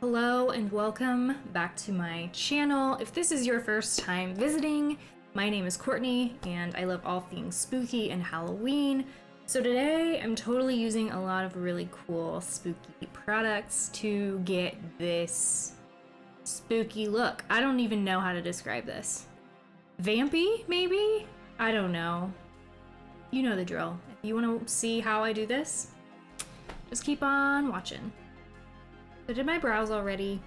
Hello and welcome back to my channel. If this is your first time visiting, my name is Courtney and I love all things spooky and Halloween. So today I'm totally using a lot of really cool spooky products to get this spooky look. I don't even know how to describe this. Vampy, maybe? I don't know. You know the drill. If you want to see how I do this, just keep on watching. I did my brows already,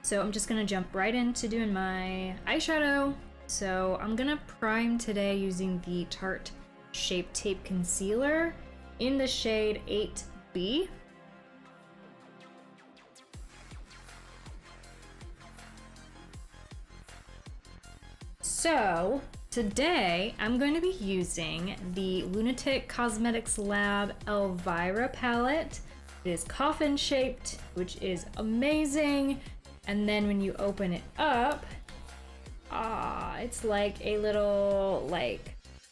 so I'm just gonna jump right into doing my eyeshadow. So I'm gonna prime today using the Tarte Shape Tape Concealer in the shade 8B. So today I'm going to be using the Lunatick Cosmetics Lab Elvira palette. It is coffin shaped, which is amazing. And then when you open it up, it's like a little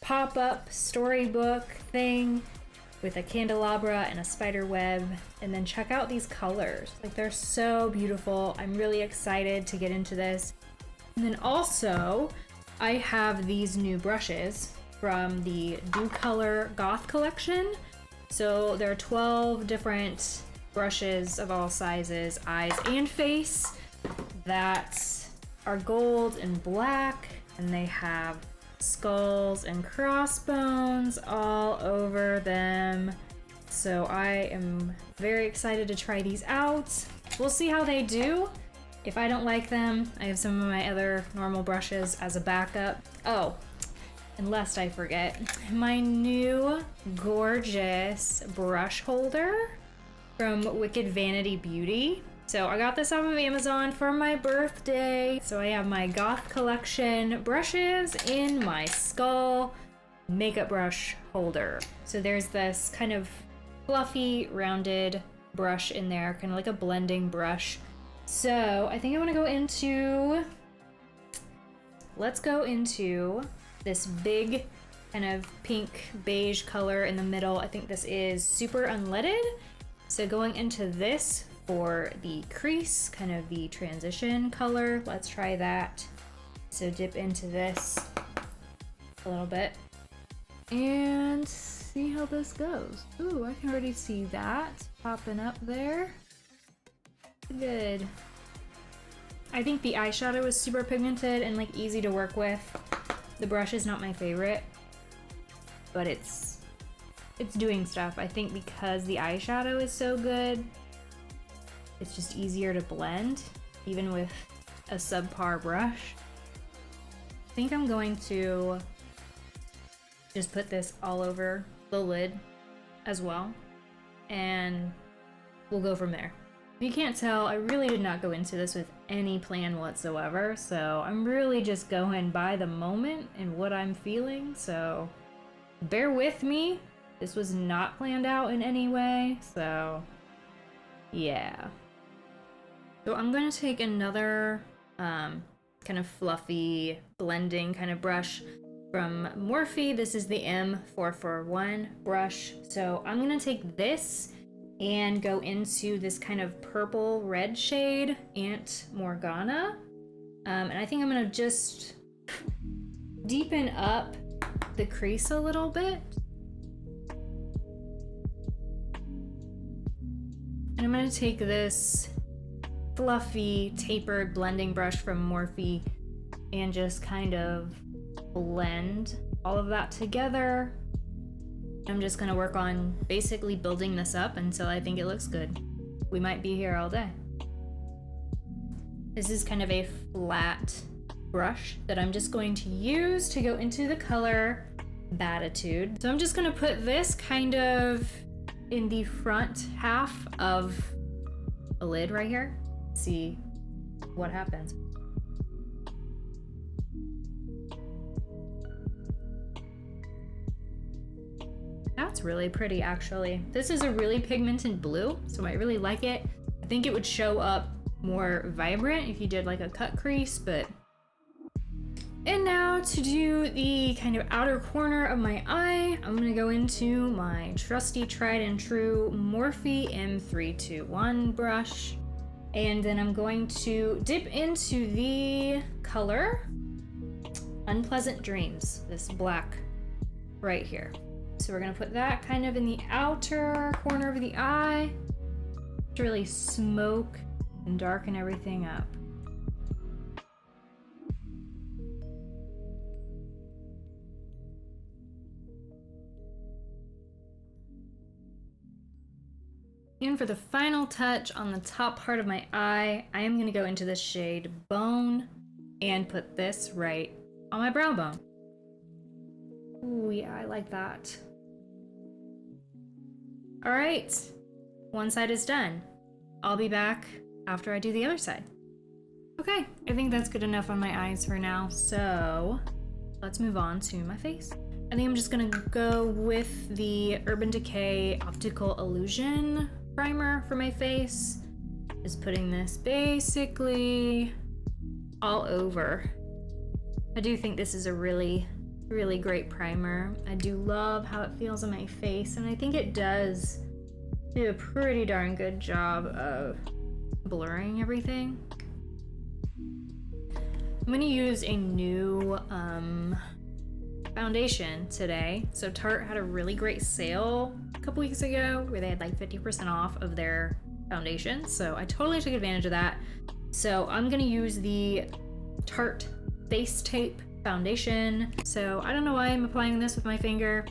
pop-up storybook thing with a candelabra and a spider web. And then check out these colors. Like, they're so beautiful. I'm really excited to get into this. And then also, I have these new brushes from the Do Color Goth collection. So there are 12 different brushes of all sizes, eyes and face, that are gold and black, and they have skulls and crossbones all over them. So I am very excited to try these out. We'll see how they do. If I don't like them, I have some of my other normal brushes as a backup. Oh, and lest I forget, my new gorgeous brush holder from Wicked Vanity Beauty. So I got this off of Amazon for my birthday. So I have my Goth collection brushes in my skull makeup brush holder. So there's this kind of fluffy, rounded brush in there, kind of like a blending brush. So I think I want to go into, let's go into this big kind of pink beige color in the middle. I think this is Super Unleaded. So going into this for the crease, kind of the transition color. Let's try that. So dip into this a little bit and see how this goes. Ooh, I can already see that popping up there. Good. I think the eyeshadow is super pigmented and easy to work with. The brush is not my favorite, but it's doing stuff. I think because the eyeshadow is so good, it's just easier to blend, even with a subpar brush. I think I'm going to just put this all over the lid as well, and we'll go from there. If you can't tell, I really did not go into this with any plan whatsoever, so I'm really just going by the moment and what I'm feeling, so bear with me. This was not planned out in any way, so yeah. So I'm going to take another kind of fluffy blending kind of brush from Morphe. This is the M441 brush. So I'm going to take this and go into this kind of purple red shade, Aunt Morgana. And I think I'm gonna just deepen up the crease a little bit. And I'm gonna take this fluffy tapered blending brush from Morphe and just kind of blend all of that together. I'm just gonna work on basically building this up until I think it looks good. We might be here all day. This is kind of a flat brush that I'm just going to use to go into the color Batitude. So I'm just gonna put this kind of in the front half of a lid right here. See what happens. That's really pretty, actually. This is a really pigmented blue, so I really like it. I think it would show up more vibrant if you did like a cut crease, but... And now to do the kind of outer corner of my eye, I'm gonna go into my trusty tried and true Morphe M321 brush. And then I'm going to dip into the color Unpleasant Dreams, this black right here. So we're gonna put that kind of in the outer corner of the eye to really smoke and darken everything up. And for the final touch on the top part of my eye, I am gonna go into the shade Bone and put this right on my brow bone. Ooh, yeah, I like that. All right, one side is done. I'll be back after I do the other side. Okay, I think that's good enough on my eyes for now, so let's move on to my face. I think I'm just gonna go with the Urban Decay Optical Illusion primer for my face. Just putting this basically all over. I do think this is a really great primer. I do love how it feels on my face, and I think it does do a pretty darn good job of blurring everything. I'm gonna use a new foundation today. So Tarte had a really great sale a couple weeks ago where they had like 50% off of their foundation. So I totally took advantage of that. So I'm gonna use the Tarte Face Tape foundation. So I don't know why I'm applying this with my finger.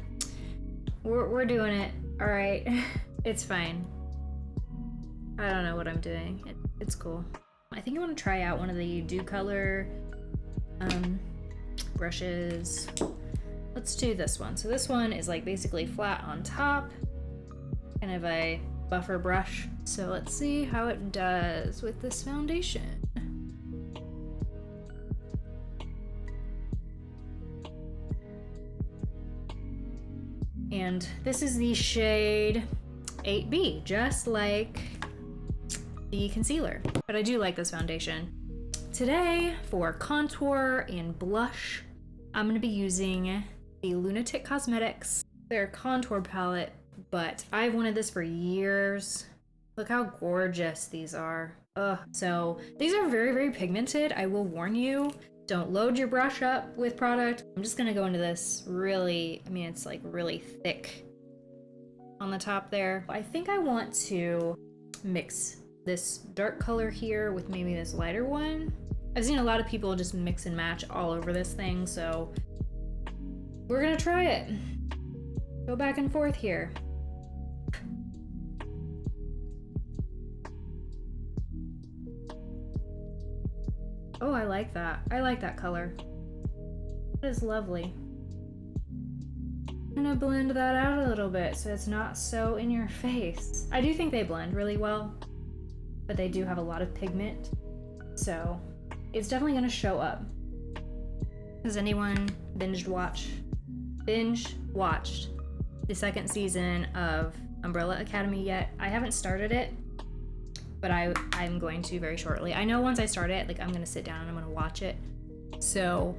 We're doing it. All right, it's fine. I don't know what I'm doing. It's cool. I think I want to try out one of the Dew Color brushes. Let's do this one. So this one is like basically flat on top, kind of a buffer brush. So let's see how it does with this foundation. And this is the shade 8B, just like the concealer. But I do like this foundation. Today, for contour and blush, I'm gonna be using the Lunatick Cosmetics, their contour palette, but I've wanted this for years. Look how gorgeous these are. Ugh. So these are very pigmented. I will warn you, don't load your brush up with product. I'm just gonna go into this really, I mean, it's like really thick on the top there. I think I want to mix this dark color here with maybe this lighter one. I've seen a lot of people just mix and match all over this thing, so we're gonna try it. Go back and forth here. Oh, I like that. I like that color. That is lovely. I'm gonna blend that out a little bit so it's not so in your face. I do think they blend really well, but they do have a lot of pigment, so it's definitely gonna show up. Has anyone binge watched the second season of Umbrella Academy yet? I haven't started it, but I'm going to very shortly. I know once I start it, like I'm gonna sit down and I'm gonna watch it. So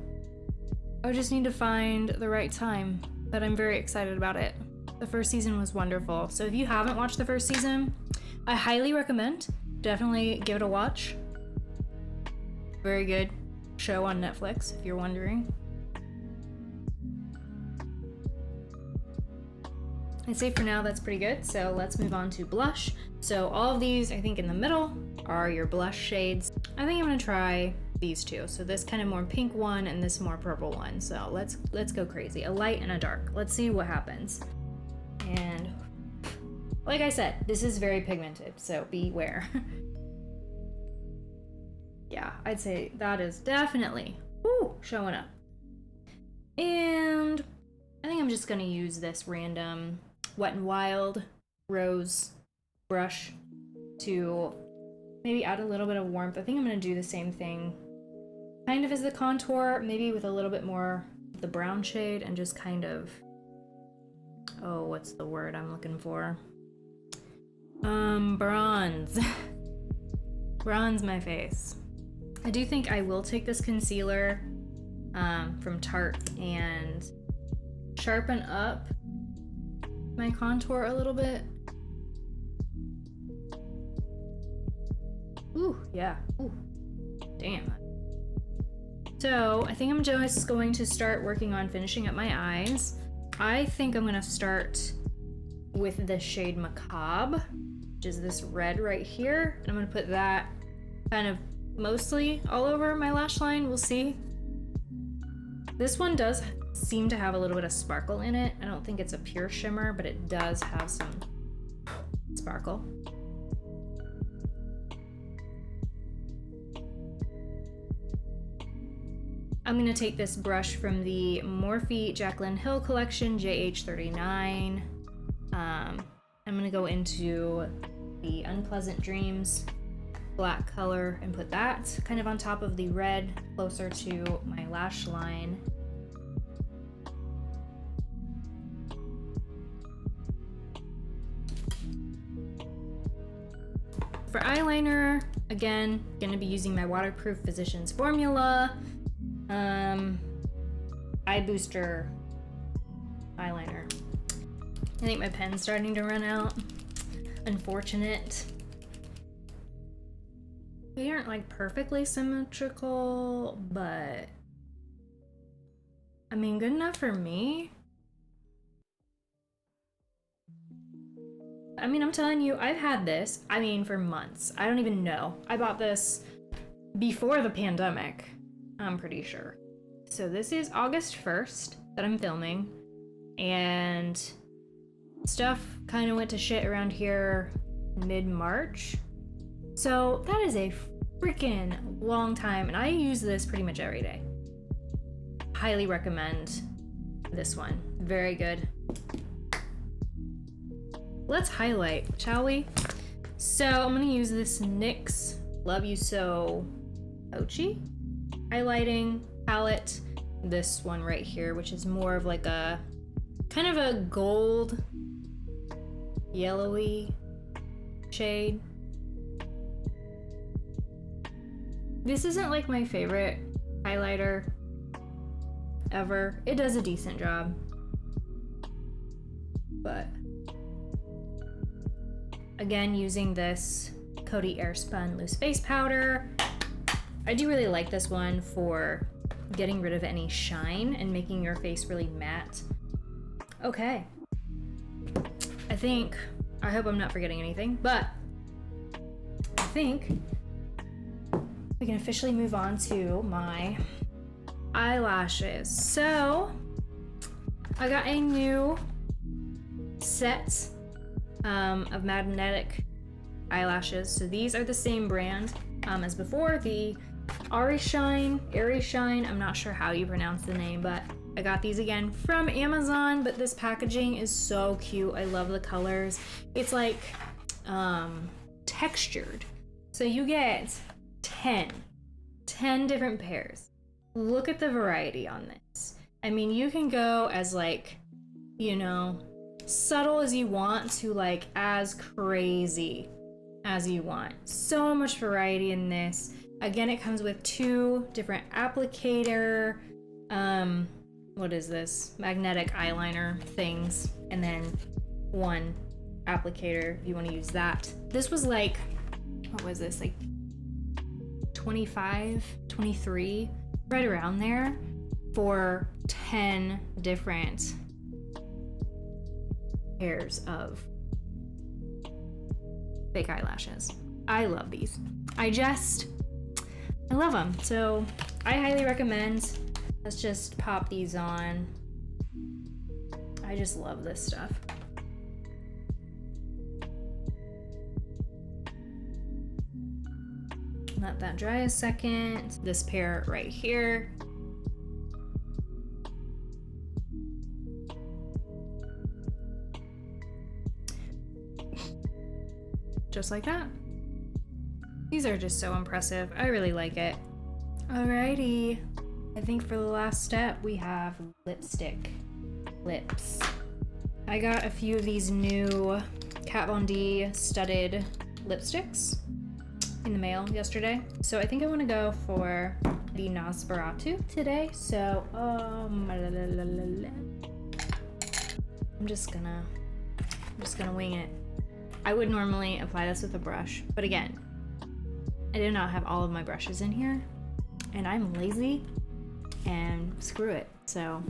I just need to find the right time, but I'm very excited about it. The first season was wonderful. So if you haven't watched the first season, I highly recommend. Definitely give it a watch. Very good show on Netflix, if you're wondering. I'd say for now that's pretty good, so let's move on to blush. So all of these, I think in the middle, are your blush shades. I think I'm gonna try these two. So this kind of more pink one and this more purple one. So let's go crazy. A light and a dark. Let's see what happens. And like I said, this is very pigmented, so beware. Yeah, I'd say that is definitely showing up. And I think I'm just gonna use this random Wet n Wild rose brush to maybe add a little bit of warmth. I think I'm gonna do the same thing kind of as the contour, maybe with a little bit more of the brown shade and just kind of, oh, what's the word I'm looking for? Bronze. Bronze my face. I do think I will take this concealer from Tarte and sharpen up my contour a little bit. Ooh, yeah. Ooh, damn. So I think I'm just going to start working on finishing up my eyes. I think I'm gonna start with the shade Macabre, which is this red right here. And I'm gonna put that kind of mostly all over my lash line. We'll see. This one does seem to have a little bit of sparkle in it. I don't think it's a pure shimmer, but it does have some sparkle. I'm gonna take this brush from the Morphe Jaclyn Hill collection, JH39. I'm gonna go into the Unpleasant Dreams black color and put that kind of on top of the red, closer to my lash line. For eyeliner, again, gonna be using my waterproof Physicians Formula Eye Booster eyeliner. I think my pen's starting to run out. Unfortunate. They aren't like perfectly symmetrical, but I mean, good enough for me. I mean, I'm telling you, I've had this, I mean, for months. I don't even know. I bought this before the pandemic, I'm pretty sure. So this is August 1st that I'm filming, and stuff kind of went to shit around here mid-March. So that is a freaking long time, and I use this pretty much every day. Highly recommend this one. Very good. Let's highlight, shall we? So I'm gonna use this NYX Love You So Poachy highlighting palette. This one right here, which is more of like a kind of a gold yellowy shade. This isn't like my favorite highlighter ever. It does a decent job, but again, using this Coty Airspun Loose Face Powder. I do really like this one for getting rid of any shine and making your face really matte. Okay. I hope I'm not forgetting anything, but I think we can officially move on to my eyelashes. So I got a new set of magnetic eyelashes. So these are the same brand as before, the Airy Shine. I'm not sure how you pronounce the name, but I got these again from Amazon. But this packaging is so cute. I love the colors. It's like textured. So you get 10 different pairs. Look at the variety on this. I mean, you can go as like, you know, subtle as you want to like as crazy as you want. So much variety in this. Again, it comes with 2 different applicator, what is this? Magnetic eyeliner things, and then 1 applicator if you want to use that. This was like, what was this? Like 25, 23, right around there for 10 different pairs of fake eyelashes. I love these. I love them. So I highly recommend. Let's just pop these on. I just love this stuff. Let that dry a second. This pair right here. Just like that. These are just so impressive. I really like it. Alrighty. I think for the last step, we have lipstick lips. I got a few of these new Kat Von D studded lipsticks in the mail yesterday. So I think I want to go for the Nosferatu today. So, I'm just gonna wing it. I would normally apply this with a brush, but again, I did not have all of my brushes in here, and I'm lazy, and screw it. So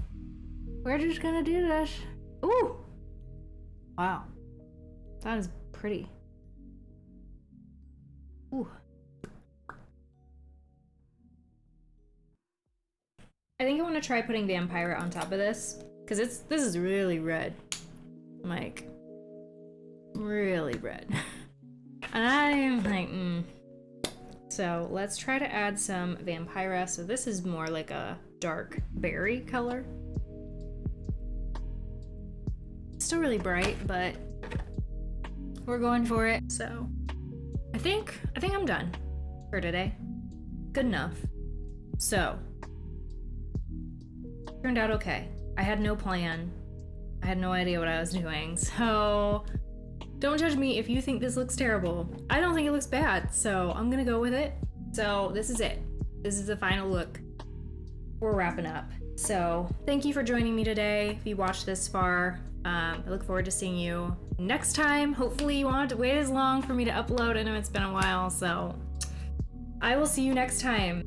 we're just gonna do this. Ooh! Wow. That is pretty. Ooh. I think I want to try putting Vampira on top of this, because this is really red. Like, really red. And I'm like, So let's try to add some Vampira. So this is more like a dark berry color. Still really bright, but we're going for it. So I think I'm done for today. Good enough. So turned out okay. I had no plan. I had no idea what I was doing. So don't judge me if you think this looks terrible. I don't think it looks bad, so I'm gonna go with it. So this is it. This is the final look. We're wrapping up. So thank you for joining me today. If you watched this far, I look forward to seeing you next time. Hopefully you won't have to wait as long for me to upload. I know it's been a while, so I will see you next time.